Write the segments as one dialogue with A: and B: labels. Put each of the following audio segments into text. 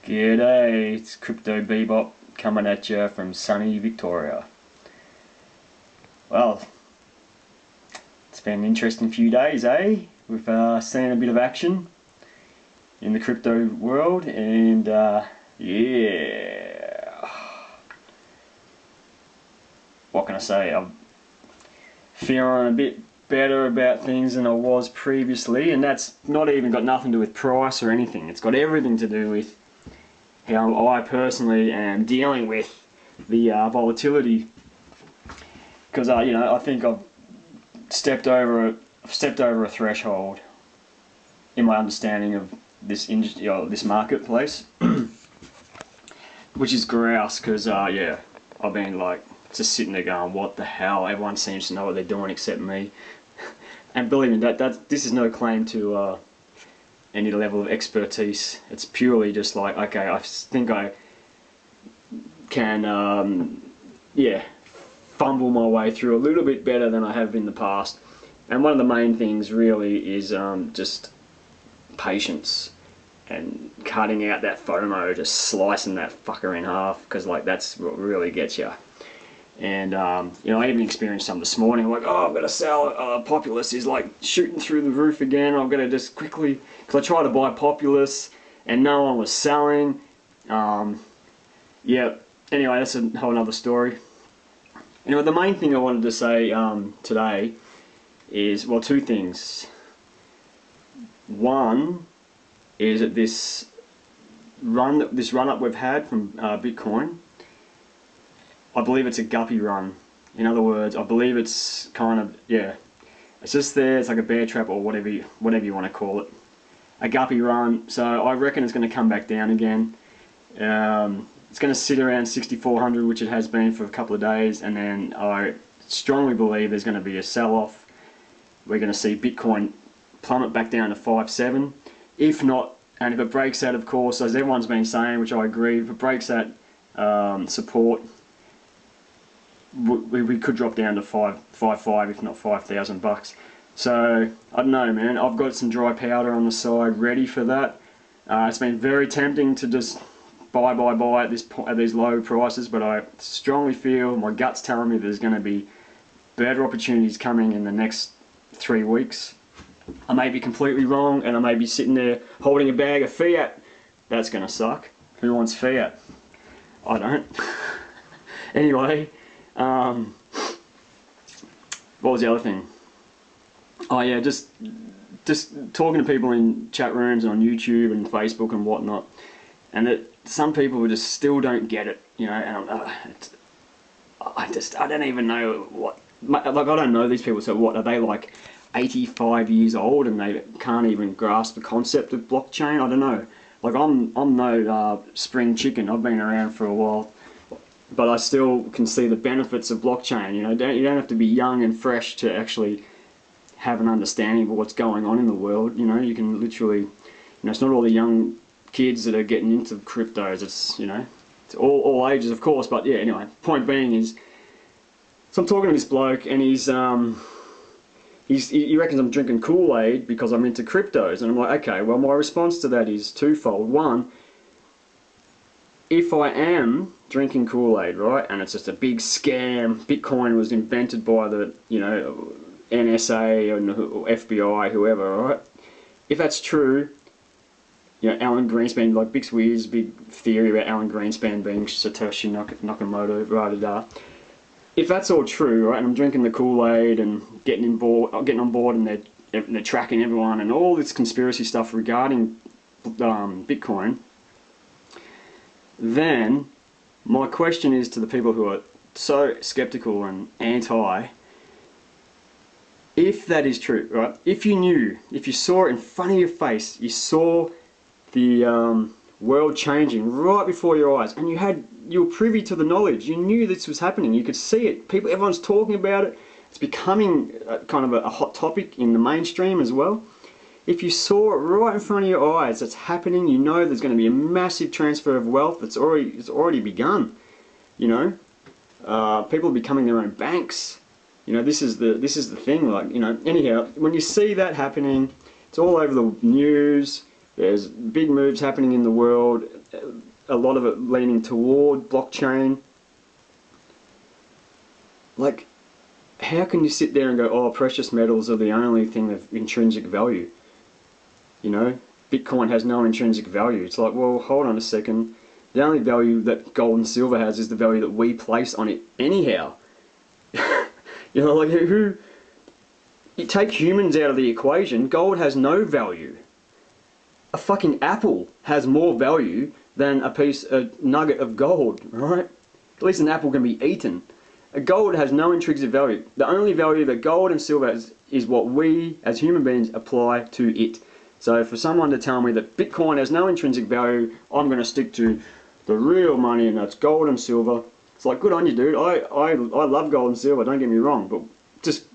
A: G'day, it's Crypto Bebop coming at you from sunny Victoria. Well, it's been an interesting few days, eh? We've seen a bit of action in the crypto world, and yeah. What can I say? I'm feeling a bit better about things than I was previously, and that's not even got nothing to do with price or anything. It's got everything to do with how I personally am dealing with the volatility, because I think I've stepped over a threshold in my understanding of this industry, this marketplace, which is grouse. Because yeah, I've been like just sitting there going, what the hell? Everyone seems to know what they're doing except me. And believe me, this is no claim to any level of expertise. It's purely just like, okay, I think I can, yeah, fumble my way through a little bit better than I have in the past. And one of the main things really is just patience and cutting out that FOMO, just slicing that fucker in half, because like that's what really gets you. And I even experienced some this morning, like, oh, I've got to sell, Populous is like shooting through the roof again, I've got to just quickly, because I tried to buy Populous and no one was selling. Yeah, anyway, that's a whole other story. Anyway, the main thing I wanted to say today is, well, two things. One is that this run up we've had from Bitcoin, I believe it's a guppy run. In other words, I believe it's kind of, yeah, it's just there, it's like a bear trap or whatever you want to call it. A guppy run, so I reckon it's going to come back down again. It's going to sit around 6,400, which it has been for a couple of days, and then I strongly believe there's going to be a sell-off. We're going to see Bitcoin plummet back down to 5.7. If not, and if it breaks that, of course, as everyone's been saying, which I agree, if it breaks that support, we could drop down to 5.5, if not 5,000 bucks. So I don't know, man. I've got some dry powder on the side ready for that. It's been very tempting to just buy at these low prices, but I strongly feel, my gut's telling me there's going to be better opportunities coming in the next 3 weeks. I may be completely wrong, and I may be sitting there holding a bag of fiat. That's going to suck. Who wants fiat? I don't. Anyway. What was the other thing? Oh yeah, just talking to people in chat rooms and on YouTube and Facebook and whatnot, and that some people just still don't get it, and I don't even know what, like, I don't know these people, so what, are they like 85 years old and they can't even grasp the concept of blockchain? I don't know. Like, I'm no spring chicken. I've been around for a while, but I still can see the benefits of blockchain. You don't have to be young and fresh to actually have an understanding of what's going on in the world. You can literally, it's not all the young kids that are getting into cryptos. It's it's all ages, of course. But yeah, anyway, point being is, so I'm talking to this bloke, and he reckons I'm drinking Kool-Aid because I'm into cryptos, and I'm like, okay, well, my response to that is twofold. One, if I am drinking Kool-Aid, right, and it's just a big scam, Bitcoin was invented by the, NSA or FBI, whoever, right? If that's true, Alan Greenspan, like Bix Weir's big theory about Alan Greenspan being Satoshi Nakamoto, rah-da-da. If that's all true, right, and I'm drinking the Kool-Aid and getting on board, and they're tracking everyone and all this conspiracy stuff regarding Bitcoin, then my question is to the people who are so skeptical and anti, if that is true, right? If you saw it in front of your face, you saw the world changing right before your eyes, and you were privy to the knowledge, you knew this was happening, you could see it, everyone's talking about it, it's becoming kind of a hot topic in the mainstream as well. If you saw it right in front of your eyes, it's happening, there's going to be a massive transfer of wealth. It's already begun. People are becoming their own banks. This is the thing. Like, anyhow, when you see that happening, it's all over the news. There's big moves happening in the world. a lot of it leaning toward blockchain. Like, how can you sit there and go, oh, precious metals are the only thing of intrinsic value? You know, Bitcoin has no intrinsic value. It's like, well, hold on a second. The only value that gold and silver has is the value that we place on it anyhow. You know, like, you take humans out of the equation, gold has no value. A fucking apple has more value than a nugget of gold, right? At least an apple can be eaten. Gold has no intrinsic value. The only value that gold and silver has is what we, as human beings, apply to it. So for someone to tell me that Bitcoin has no intrinsic value, I'm going to stick to the real money, and that's gold and silver. It's like, good on you, dude. I love gold and silver, don't get me wrong, but just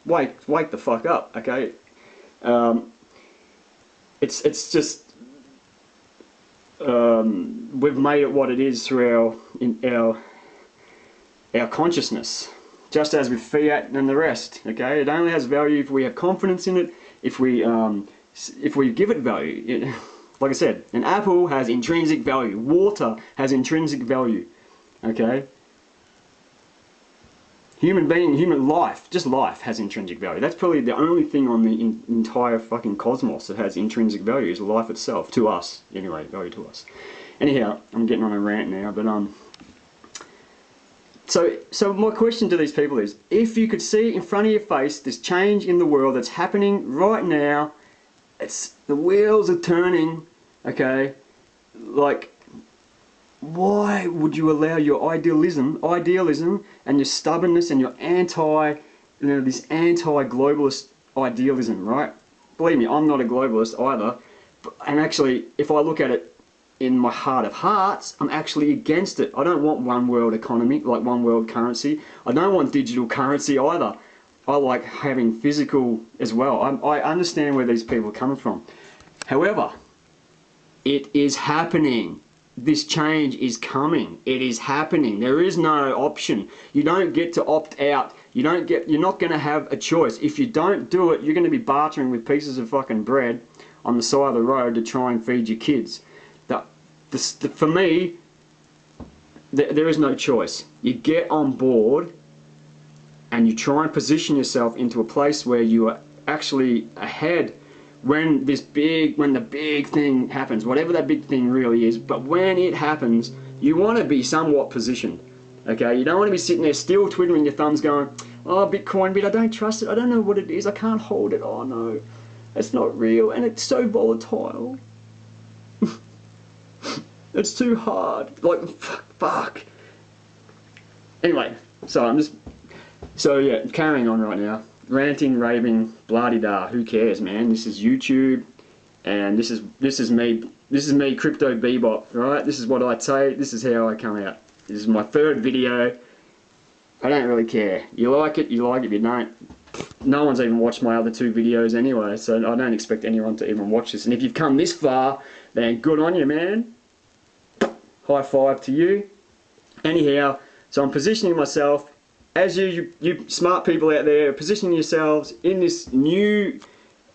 A: wake the fuck up, okay? It's just we've made it what it is through our consciousness, just as with fiat and the rest. Okay, it only has value if we have confidence in it, if we give it value. Like I said, an apple has intrinsic value. Water has intrinsic value. Okay. Human life, just life has intrinsic value. That's probably the only thing on the entire fucking cosmos that has intrinsic value is life itself, to us. Anyway, value to us. Anyhow, I'm getting on a rant now, but So my question to these people is, if you could see in front of your face this change in the world that's happening right now, the wheels are turning, okay, like, why would you allow your idealism and your stubbornness and your this anti-globalist idealism, right? Believe me, I'm not a globalist either, and actually, if I look at it in my heart of hearts, I'm actually against it. I don't want one world economy, like one world currency. I don't want digital currency either. I like having physical as well. I understand where these people are coming from. However, it is happening. This change is coming. It is happening. There is no option. You don't get to opt out. You're not going to have a choice. If you don't do it, you're going to be bartering with pieces of fucking bread on the side of the road to try and feed your kids. For me, there is no choice. You get on board and you try and position yourself into a place where you are actually ahead when the big thing happens, whatever that big thing really is. But when it happens, you want to be somewhat positioned. Okay, you don't want to be sitting there still twiddling your thumbs going, oh, Bitcoin, but I don't trust it. I don't know what it is. I can't hold it. Oh no, it's not real, and it's so volatile. It's too hard. Like, fuck. Anyway, so yeah, carrying on right now. Ranting, raving, blah-de-da. Who cares, man? This is YouTube, and this is me, Crypto Bebop. Right? This is what I take. This is how I come out. This is my third video. I don't really care. You like it, you like it. If you don't, no one's even watched my other two videos anyway, so I don't expect anyone to even watch this. And if you've come this far, then good on you, man. High five to you. Anyhow, so I'm positioning myself, as you smart people out there, positioning yourselves in this new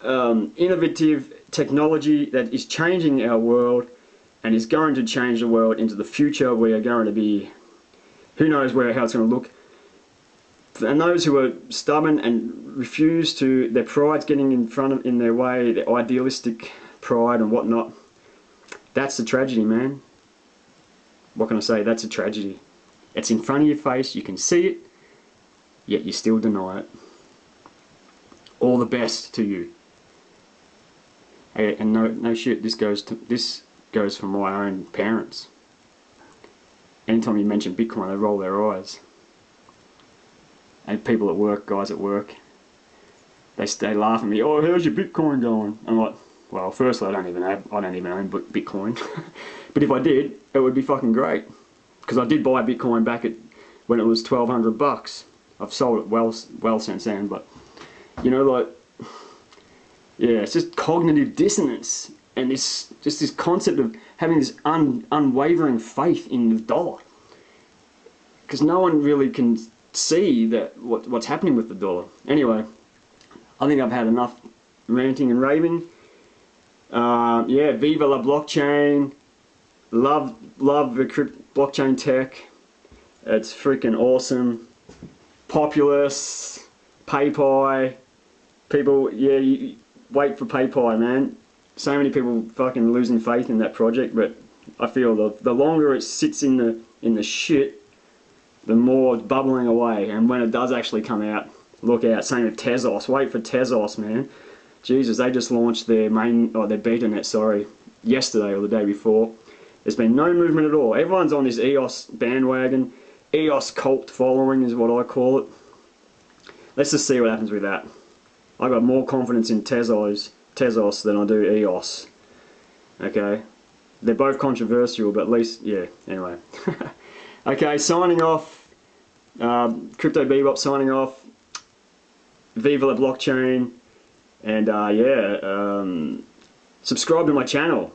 A: innovative technology that is changing our world and is going to change the world into the future. We are going to be, who knows how it's going to look. And those who are stubborn and refuse to, their pride's getting in their way, their idealistic pride and whatnot, that's the tragedy, man. What can I say? That's a tragedy. It's in front of your face, you can see it, yet you still deny it. All the best to you. And no shit, this goes for my own parents. Anytime you mention Bitcoin, they roll their eyes. And people at work, guys at work, they laugh at me. Oh, how's your Bitcoin going? I'm like, well, firstly, I don't even own Bitcoin. But if I did, it would be fucking great. Because I did buy Bitcoin back when it was $1,200. I've sold it well since then. But you know, like, yeah, it's just cognitive dissonance and this concept of having this unwavering faith in the dollar. Because no one really can see that what's happening with the dollar. Anyway, I think I've had enough ranting and raving. Yeah, viva la blockchain. love the blockchain tech. It's freaking awesome. Populous, PayPal, people, yeah, wait for PayPal, man. So many people fucking losing faith in that project, but I feel the longer it sits in the shit, the more it's bubbling away. And when it does actually come out, look out. Same with Tezos. Wait for Tezos, man. Jesus, they just launched their their beta net, sorry, yesterday or the day before. There's been no movement at all. Everyone's on this EOS bandwagon. EOS cult following is what I call it. Let's just see what happens with that. I got more confidence in Tezos than I do EOS. Okay, they're both controversial, but at least, yeah. Anyway, okay, signing off. Crypto Bebop signing off. Viva la blockchain, and yeah, subscribe to my channel.